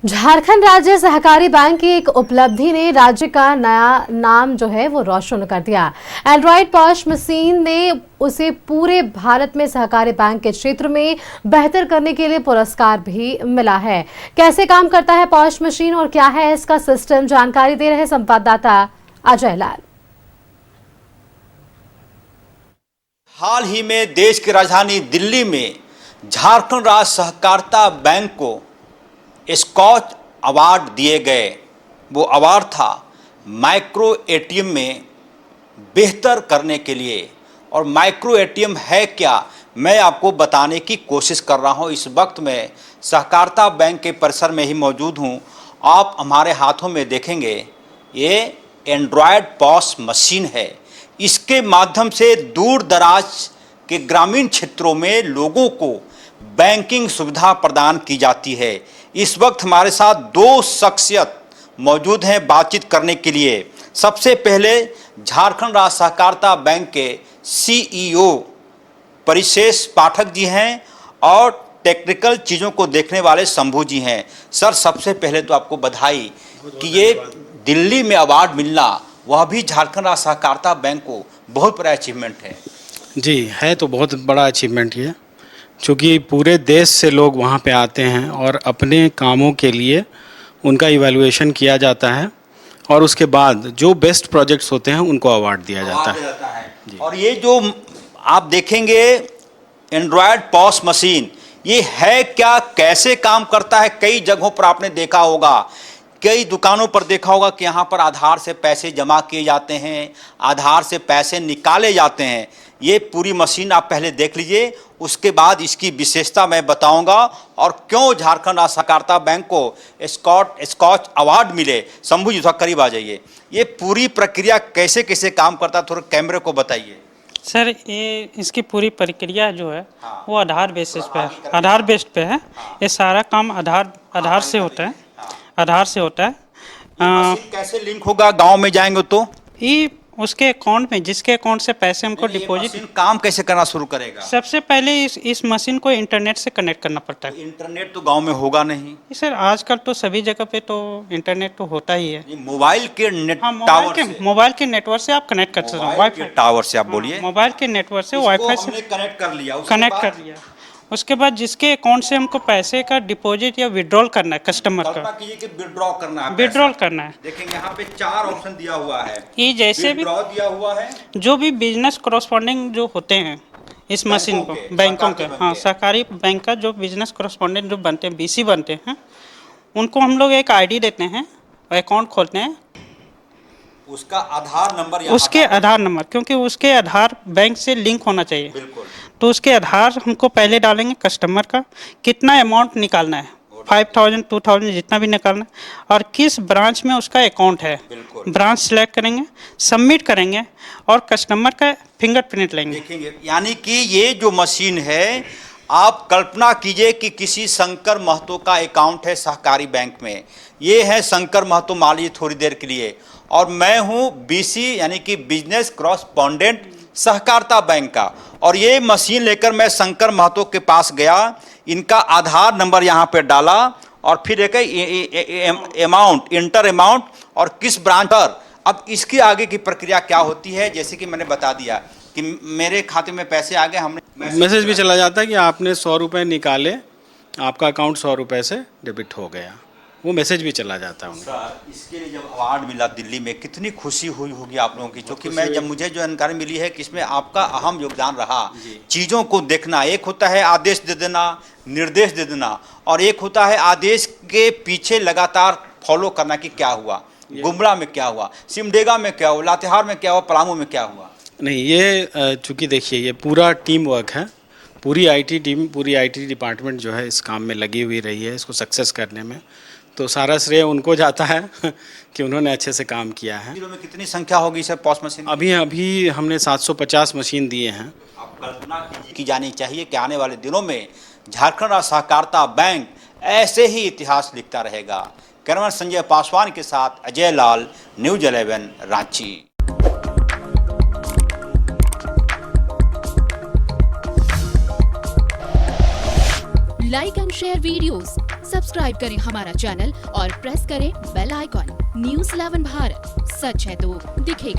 झारखंड राज्य सहकारी बैंक की एक उपलब्धि ने राज्य का नया नाम जो है वो रोशन कर दिया। एंड्रॉइड पॉश मशीन ने उसे पूरे भारत में सहकारी बैंक के क्षेत्र में बेहतर करने के लिए पुरस्कार भी मिला है। कैसे काम करता है पॉश मशीन और क्या है इसका सिस्टम, जानकारी दे रहे संवाददाता अजय लाल। हाल ही में देश की राजधानी दिल्ली में झारखंड राज्य सहकारिता बैंक को स्कॉच अवार्ड दिए गए। वो अवार्ड था माइक्रो एटीएम में बेहतर करने के लिए। और माइक्रो एटीएम है क्या, मैं आपको बताने की कोशिश कर रहा हूँ। इस वक्त मैं सहकारिता बैंक के परिसर में ही मौजूद हूँ। आप हमारे हाथों में देखेंगे ये एंड्रॉयड पॉश मशीन है। इसके माध्यम से दूर दराज के ग्रामीण क्षेत्रों में लोगों को बैंकिंग सुविधा प्रदान की जाती है। इस वक्त हमारे साथ दो शख्सियत मौजूद हैं बातचीत करने के लिए। सबसे पहले झारखंड राज्य सहकारिता बैंक के सीईओ परिशेष पाठक जी हैं और टेक्निकल चीज़ों को देखने वाले शंभू जी हैं। सर, सबसे पहले तो आपको बधाई कि ये दिल्ली में अवार्ड मिलना, वह भी झारखंड राज्य सहकारिता बैंक को बहुत बड़ा अचीवमेंट है। जी है, तो बहुत बड़ा अचीवमेंट ये, क्योंकि पूरे देश से लोग वहाँ पे आते हैं और अपने कामों के लिए उनका इवैल्यूएशन किया जाता है और उसके बाद जो बेस्ट प्रोजेक्ट्स होते हैं उनको अवार्ड दिया जाता है। और ये जो आप देखेंगे एंड्रॉयड पॉश मशीन, ये है क्या, कैसे काम करता है? कई जगहों पर आपने देखा होगा, कई दुकानों पर देखा होगा कि यहाँ पर आधार से पैसे जमा किए जाते हैं, आधार से पैसे निकाले जाते हैं। ये पूरी मशीन आप पहले देख लीजिए, उसके बाद इसकी विशेषता मैं बताऊंगा और क्यों झारखंड राज्य सहकारिता बैंक को स्कॉच अवार्ड मिले। शंभू जी थोड़ा करीब आ जाइए। ये पूरी प्रक्रिया कैसे कैसे काम करता है, थोड़ा कैमरे को बताइए। सर, ये इसकी पूरी प्रक्रिया जो है वो आधार बेसिस पे है, आधार बेस्ड पे है। ये सारा काम आधार से होता है, आधार से होता है। कैसे लिंक होगा? गांव में जाएंगे तो ये उसके अकाउंट में, जिसके अकाउंट से पैसे हमको डिपॉजिट, काम कैसे करना शुरू करेगा? सबसे पहले इस मशीन को इंटरनेट से कनेक्ट करना पड़ता है। इंटरनेट तो गांव में होगा नहीं सर, आजकल तो सभी जगह पे तो इंटरनेट तो होता ही है। मोबाइल के नेट मोबाइल के नेटवर्क से आप कनेक्ट कर सकते हो। वाईफाई टावर से आप बोलिए। मोबाइल के नेटवर्क से, वाईफाई से कनेक्ट कर लिया। उसके बाद जिसके अकाउंट से हमको पैसे का डिपॉजिट या विड्रॉल करना है कस्टमर का, विड्रॉ करना है, विड्रॉल करना है। देखेंगे यहाँ पे 4 ऑप्शन दिया हुआ है। ये जैसे भी दिया हुआ है, जो भी बिजनेस कॉरेस्पॉन्डिंग जो होते हैं इस मशीन को, बैंकों के, हाँ, सहकारी बैंक का जो बिजनेस कॉरेस्पॉन्डेंट जो बनते हैं, बीसी बनते हैं, उनको हम लोग एक आईडी देते हैं, अकाउंट खोलते हैं। उसका आधार नंबर, उसके आधार नंबर, क्योंकि उसके आधार बैंक से लिंक होना चाहिए। बिल्कुल। तो उसके आधार हमको पहले डालेंगे कस्टमर का, कितना अमाउंट निकालना है, 5000 2000 जितना भी निकालना है, और किस ब्रांच में उसका अकाउंट है, ब्रांच सेलेक्ट करेंगे, सबमिट करेंगे और कस्टमर का फिंगरप्रिंट लेंगे। देखेंगे यानी कि ये जो मशीन है, आप कल्पना कीजिए कि किसी शंकर महतो का अकाउंट है सहकारी बैंक में। ये है शंकर महतो, मान लीजिए थोड़ी देर के लिए, और मैं हूँ बीसी यानी कि बिजनेस कॉरेस्पॉन्डेंट सहकारिता बैंक का। और ये मशीन लेकर मैं शंकर महतो के पास गया, इनका आधार नंबर यहाँ पे डाला और फिर एक अमाउंट, इंटर अमाउंट और किस ब्रांच पर। अब इसकी आगे की प्रक्रिया क्या होती है, जैसे कि मैंने बता दिया कि मेरे खाते में पैसे आ गए, हमने मैसेज भी चला जाता है कि आपने 100 रुपये निकाले, आपका अकाउंट 100 रुपये से डेबिट हो गया, वो मैसेज भी चला जाता है उनको। सर, इसके लिए जब अवार्ड मिला दिल्ली में, कितनी खुशी हुई होगी आप लोगों की? क्योंकि मुझे जो जानकारी मिली है कि इसमें आपका अहम योगदान रहा। चीज़ों को देखना, एक होता है आदेश दे देना, निर्देश दे देना, और एक होता है आदेश के पीछे लगातार फॉलो करना कि क्या हुआ, गुमला में क्या हुआ, सिमडेगा में क्या हुआ, लातेहार में क्या हुआ, पलामू में क्या हुआ। नहीं, ये चूँकि देखिए ये पूरा टीम वर्क है, पूरी आईटी टीम, पूरी आईटी डिपार्टमेंट जो है इस काम में लगी हुई रही है, इसको सक्सेस करने में। तो सारा श्रेय उनको जाता है कि उन्होंने अच्छे से काम किया है। में कितनी संख्या होगी सर पॉश मशीन? अभी हमने 750 मशीन दिए हैं। आप कल्पना की जानी चाहिए कि आने वाले दिनों में झारखंड राज्य सहकारिता बैंक ऐसे ही इतिहास लिखता रहेगा। कैमरामैन संजय पासवान के साथ Ajay Lal, news 11 Ranchi. Like and share videos, subscribe करें हमारा चैनल और प्रेस करें बेल आइकॉन। न्यूज़ 11 भारत, सच है तो दिखेगा।